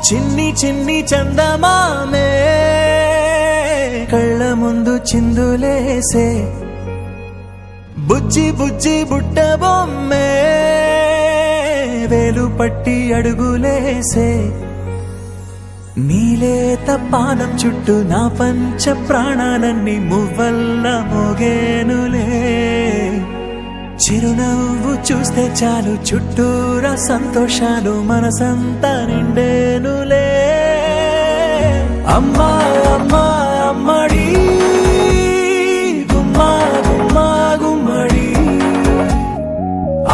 చిన్ని చిన్ని చందమామే కళ్ళ ముందు చిందులేసే బుజ్జి బుజ్జి బుట్ట బొమ్మే వేలు పట్టి అడుగులేసే నీలేత పానం చుట్టూ నా పంచ ప్రాణాలన్నీ మువ్వల్ల మోగేనులే చిరునవ్వు చూస్తే చాలు చుట్టూరా సంతోషాలు మనసంతా నిండేనులే అమ్మా అమ్మా అమ్మడి గుమ్మా గుమ్మా గుమ్మడి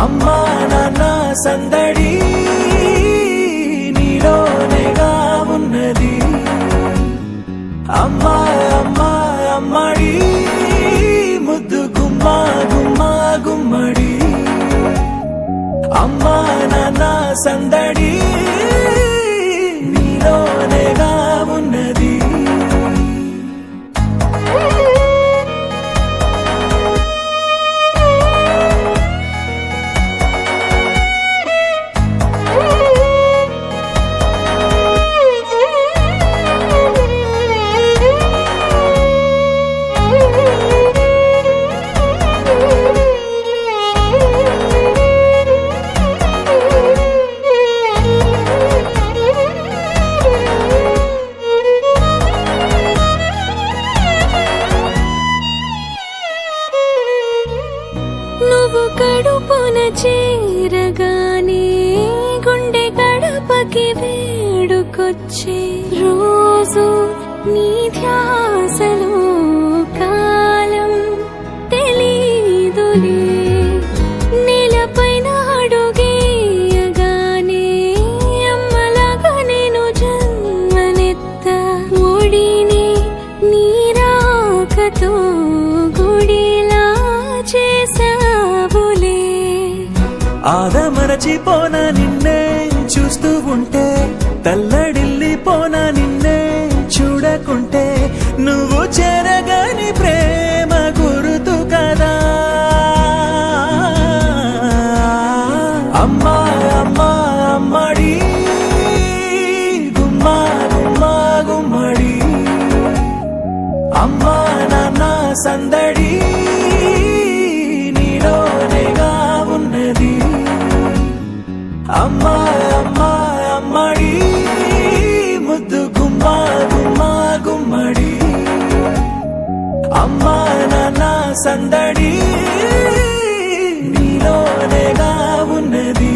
అమ్మా నాన్న సందడి నీలోనేగా ఉన్నది అమ్మా అమ్మా అమ్మడి ముద్దు గుమ్మా గుమ్మా గుమ్మడి అమ్మా నాన్న సందడి నీలోనేగా ఉన్నది నువ్వు కడుపున చేరగానే గుండె గడపకి వేడుకొచ్చే రోజు నీ ధ్యాసలో కాలం తెలీదులే నేలపైన అడుగేయగానే అమ్మలాగా నేను జన్మనెత్త ఒడిని నీ రాకతో గుడిలా చేసావులే ఆదమరచిపోనా నిన్నే చూస్తూ ఉంటే తల్లడిల్లిపోనా నిన్నే చూడకుంటే నువ్వు చెరగని ప్రేమ గురుతు కదా అమ్మా అమ్మా అమ్మడి గుమ్మా గుమ్మా గుమ్మడి అమ్మా నాన్న సందడి నీలోనేగా ఉన్నది అమ్మా అమ్మా అమ్మడి ముద్దు గుమ్మా గుమ్మా గుమ్మడి అమ్మా నాన్న సందడి నీలోనేగా ఉన్నది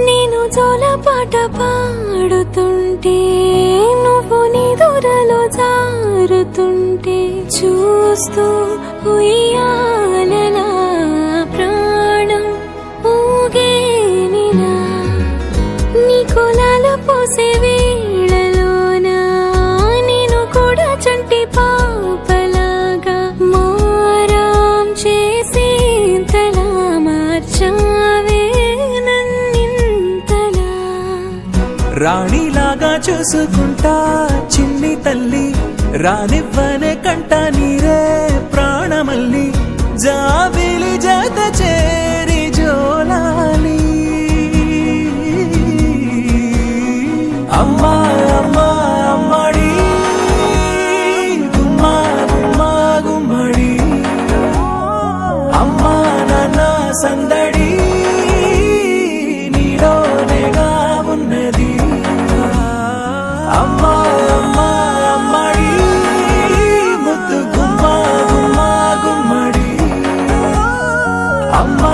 నేను జోలపాట పాడుతుంటే నువ్వు నిదురలో జారుతుంటే చూస్తూ ఉయ్యాలలా ప్రాణం ఊగేనిలా నీ కులాల పోసే వేళలోన నేను కూడా చంటి పాపలాగా మారాం చేసేంతలా మార్చావే రాణిలాగా చూసుకుంటా చిన్ని తల్లి రానివ్వనే కంట నీరే ప్రాణమల్లి జాబిలి జత చేరి జోలాలి అమ్మా అమ్మా అమ్మడి గుమ్మా గుమ్మా గుమ్మడి అమ్మా నాన్న సందడి నీలోనేగా ఉన్నది అమ్మా అమ్మా అమ్మడి ముద్దు గుమ్మా గుమ్మా గుమ్మడి అమ్మా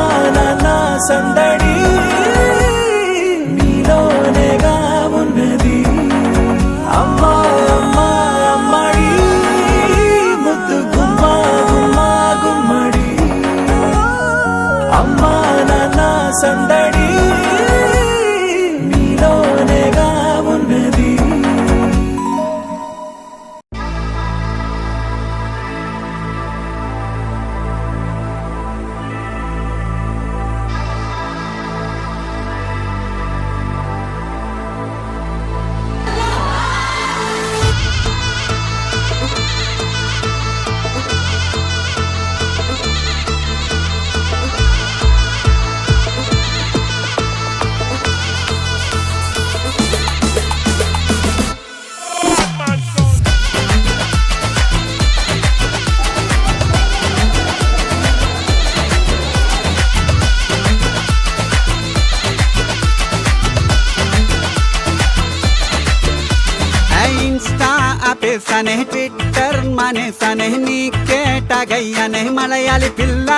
పెట్టేసానే ట్విట్టర్ మానేసానే నీకేటగయ్యానే మలయాళి పిల్ల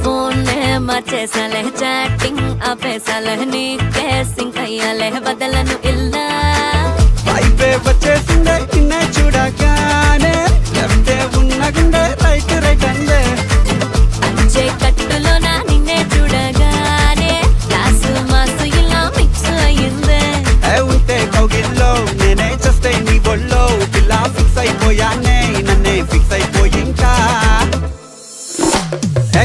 ఫోన్ మార్చేసాలే చాటింగ్ ఆపేసాలే నీకే సింక్ అయ్యాలే బదలను ఇల్లా వైపే వచ్చేసిందే నిన్నే చూడగానే లెఫ్టే ఉన్న గుండె రైట్ రైట్ అందే అంచే కట్టులో నా నిన్నే చూడగానే లాసు మాసు ఇలా మిక్స్ అయ్యిందే ఉంటే కౌగిల్లో నేనే చేస్తే నీ బొల్లో పిల్ల ఫిక్స్ అయిపోయానే నన్నే ఫిక్స్ అయిపోయి ఇంకా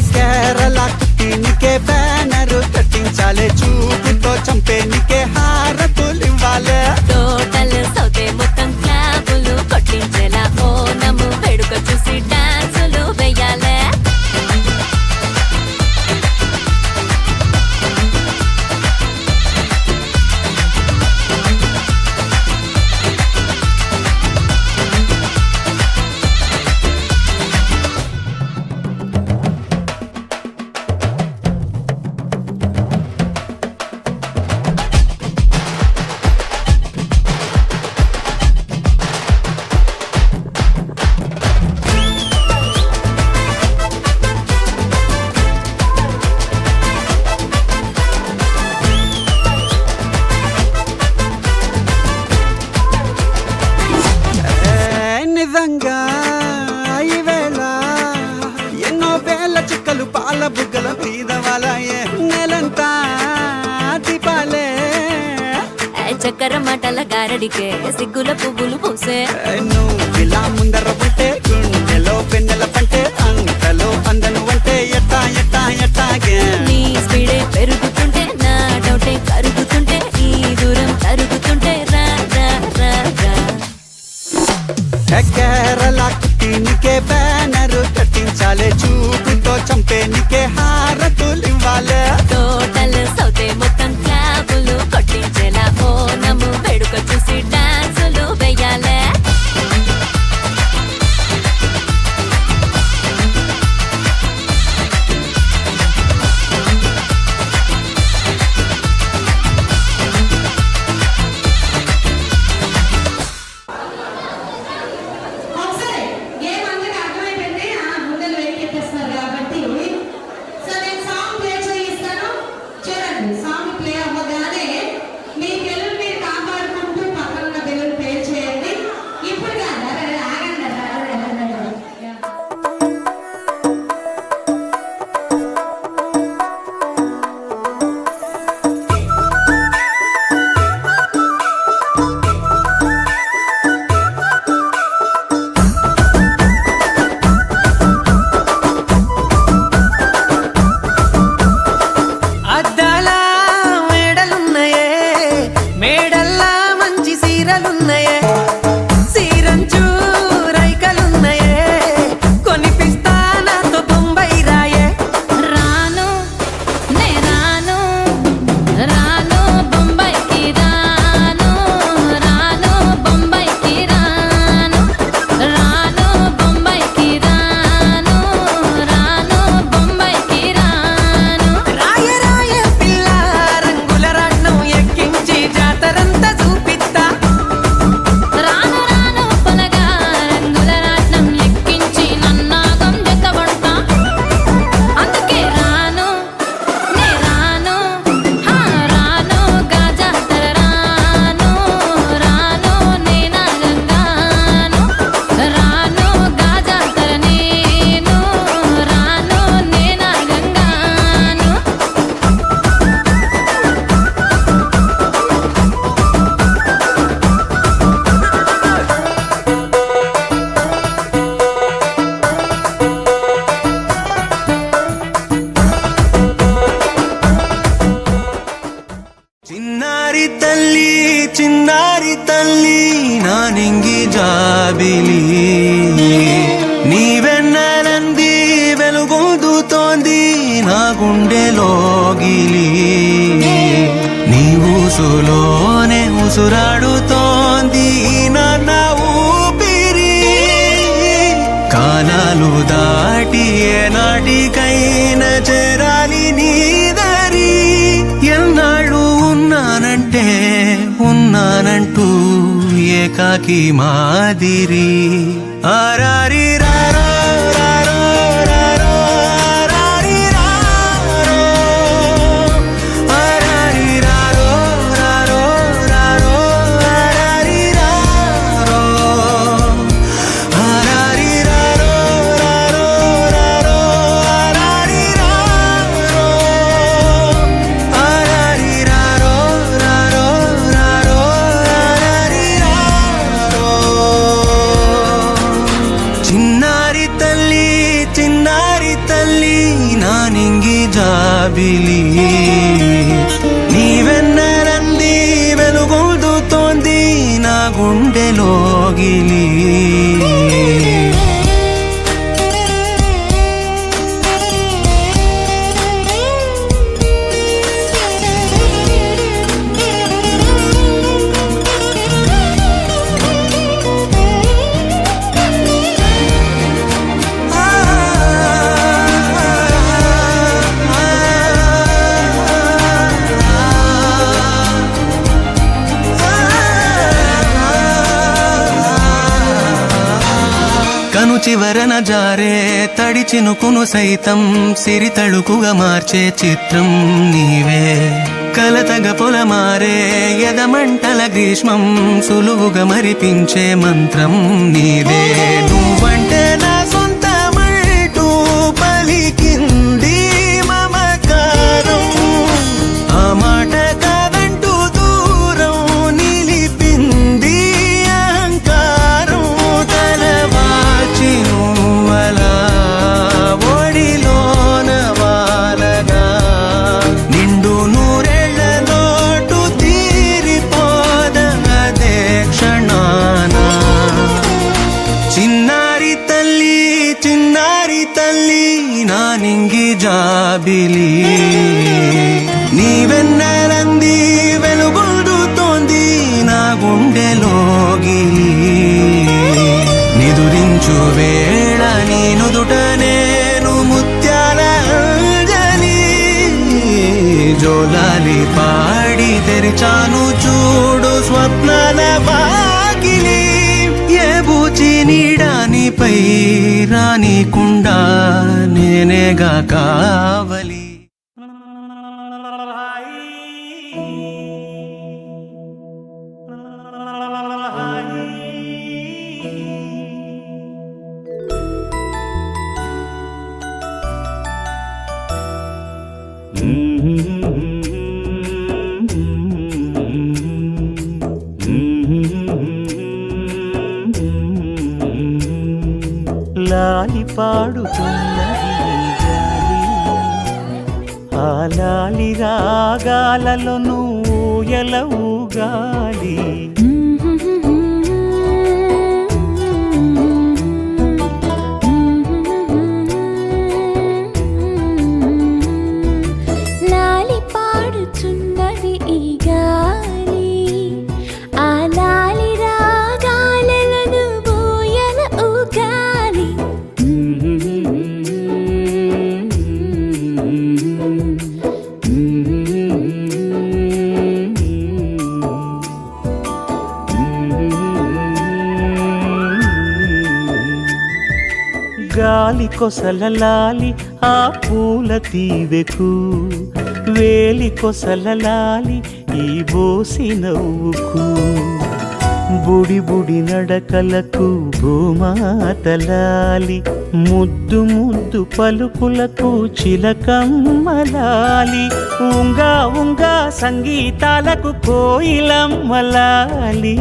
కేరళ కుట్టి నీకే బ్యానరు కట్టించాలే చూపుతో చంపే నీకే హారతులు ఇవ్వాలే టోటల్ సౌతే మొత్తం క్లాబులు కొట్టించేలా ఓనము వేడుక చూసి డాన్సులు వెయ్యాలే నిజంగా ఈవేళ ఎన్నో వేల చుక్కలు పాల బుగ్గల మీద వాలాయే నెలంతా దీపాలే చక్కెర మాటల గారడికే సిగ్గుల పువ్వులు పూసే నువ్వు ఇలా ముందర ఉంటే గుండెలో పెన్నెల పంటే అంతలో అందను అంటే ఎట్టా ఎట్టా ఎట్టాగే నీ స్పీడే పెరుగుతుంటే నా డౌటే కరుగుతుంటే ఈ దూరం తరుగుతుంటే రా రా రా రా కేరళ కుట్టి నీకే బ్యానరు కట్టించాలే చూపుతో చంపే నీకే హారతులు ఇవ్వాలే టోటల్ సౌతే మొత్తం క్లాబులు కొట్టించేలా ఓనము వేడుక చూసి డాన్సులు వెయ్యాలే ఒకసారి గేమ్ అందరికి అర్థమైపోయింది ముందర వెయిట్ చెప్పేస్తున్నారు కాబట్టి సో నేను సాంగ్ ప్లే చేయిస్తాను చూడండి సాంగ్ ప్లే అవ్వగానే మీ బెలూన్ మీరు కాపాడుకుంటూ పక్కన ఉన్న బెలూన్ ప్లే చేయండి ఇప్పుడు కాదు ఆగండి అద్దాల మేడలున్నాయే మేడల్లా మంచి సీరలున్నాయే సీరంచు రైకలున్నాయే కొనిపిస్తా నాతో బొంబాయి రాయే రాను నే రాను రాను బొంబాయికి రాను రాను బొంబాయికి రాను రాను బొంబాయికి రాను రాను బొంబాయికి రాను రాయ రాయ పిల్ల రంగుల రాట్నం ఎక్కించి జాతరంతా చూపిస్తా రాను రాను పొలగా రంగుల రాట్నం ఎక్కించి నన్నాగం జతబడతా అందుకే రాను నే రాను రాను గాజాతర రాను రాను నే నాగంగాను రాను గాజాతర నేను రాను నే నాగంగాను చిన్నారి తల్లి నా నింగి జాబిలి నీవెన్నెలంది వెలుగొందుతోంది నా గుండెలోగిలి నీ ఊసులోనే ఉసురాడుతోంది నాన్న ఊపిరి కాలాలు దాటి ఏనాటికైనా చేరాలి నీ దరి ఎన్నాళ్ళు ఉన్నానంటే ఉన్నానంటూ ఏకాకి మాదిరి ఆరారి రారో రారో రారో ఆరారి రారో ఆరారి రారో రారో రారో ఆరారి రారో ఆరారి రారో రారో రారో ఆరారి రారో ఆరారి రారో రారో రారో ఆరారి రారో చిన్నారి తల్లి నానింగి జాబిలి నీవెన్నరంది వెలుగొందుతోంది నా గుండెలోగిలి కను చివరన జారే తడి చినుకును సైతం సిరి తళుకుగా మార్చే చిత్రం నీవే కలతగ పొలమారే ఎదమంటల గ్రీష్మం సులువుగా మరిపించే మంత్రం నీదే నువ్వంటే నా సొంతమంటూ పలికింది మమకారం ఆ మాట కాదంటూ దూరం నిలిపింది అహంకారం తలవాచి నువ్వలా ఒడిలోన వాలగా నిండు నూరేళ్ల లోటు తీరిపోదదే క్షణాన చిన్నారి తల్లి నానింగి జాబిలి నీవెన్నరంది వెలుగొందుతోంది నా గుండెలోగిలి నిదురించు వేళ నీ నుదుట నేను ముత్యాల అంజలి జోలాలి పాడి తెరిచాను చూడు స్వప్నాల వాకిలి ఏ బూచి నీడానిపై రానికుండా నేనేగా కావలి లాలి పాడుతున్నది గాలి ఆ లాలి రాగాలలో నువ్వు ఎలా ఊగాలి లాలి పాడుచున్నది ఈ గాలి ఆ లాలి రాగాలలో నువ్వు ఎలా ఊగాలి గాలి కొసల లాలి ఆ పూల తీవెకు వేలి కొసల లాలి ఈ బోసి నవ్వుకు బుడి బుడి నడకలకు భూమాతలాలి ముద్దు ముద్దు పలుకులకు చిలకమ్మలాలి ఉంగా ఉంగా సంగీతాలకు కోయిలమ్మలాలి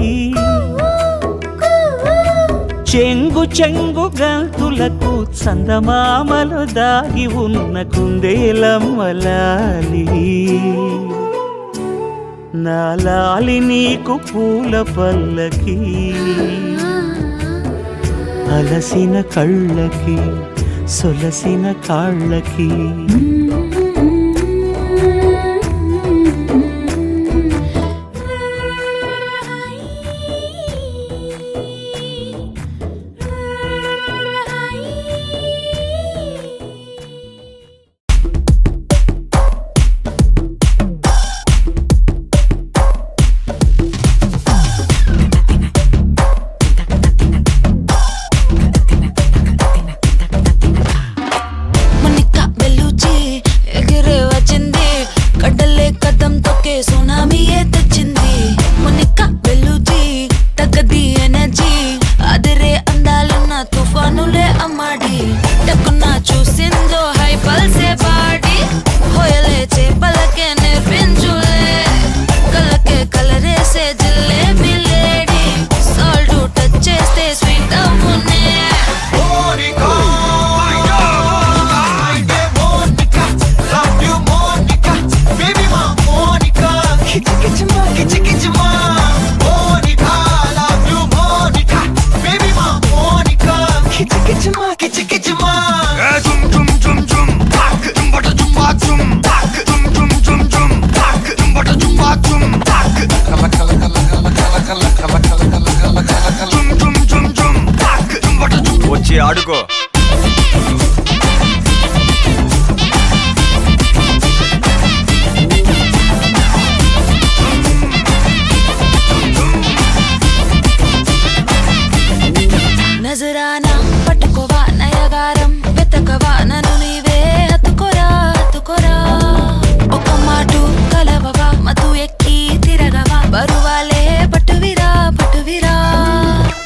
చెంగు చెంగు గంతులకు చందమామలు దాగి ఉన్న కుందేలమ్మలాలి నా లాలి నీకు పూల పల్లకి అలసిన కళ్ళకి సొలసిన కాళ్ళకి ఆడుకో. నజరానా పట్టుకోవా నయగారం వెతకవా నన్ను నీవే హత్తుకోరా హత్తుకోరా ఒక మాటు కలవవా మధు ఎక్కి తిరగవా బరువాలే పట్టువిరా పట్టువిరా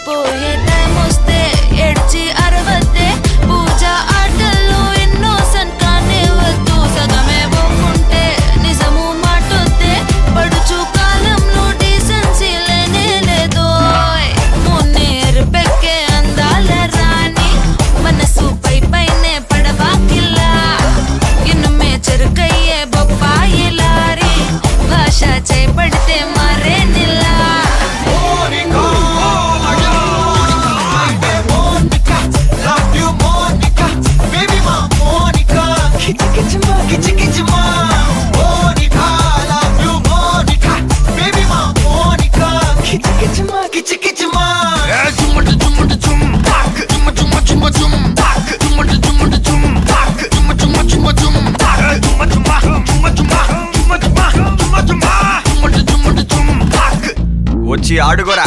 పోయే టైం వస్తే ఎడ్చి అరవద్దే పూజ ఆటల్లో ఎన్నో సంకానే వద్దు సగమే పోకుంటే నిజము మాటొద్దే పడుచు కాలంలో డీసెన్సీ లేనే లేదో మున్నేరు పెక్కే అందాల రాణి మనసు పై పైనే పడవా కిల్లా ఇన్నుమే చెరుకయ్యే బొప్పాయి లారీ భాష చేపడితే మారే నిల్లా వచ్చి ఆడుకోరా.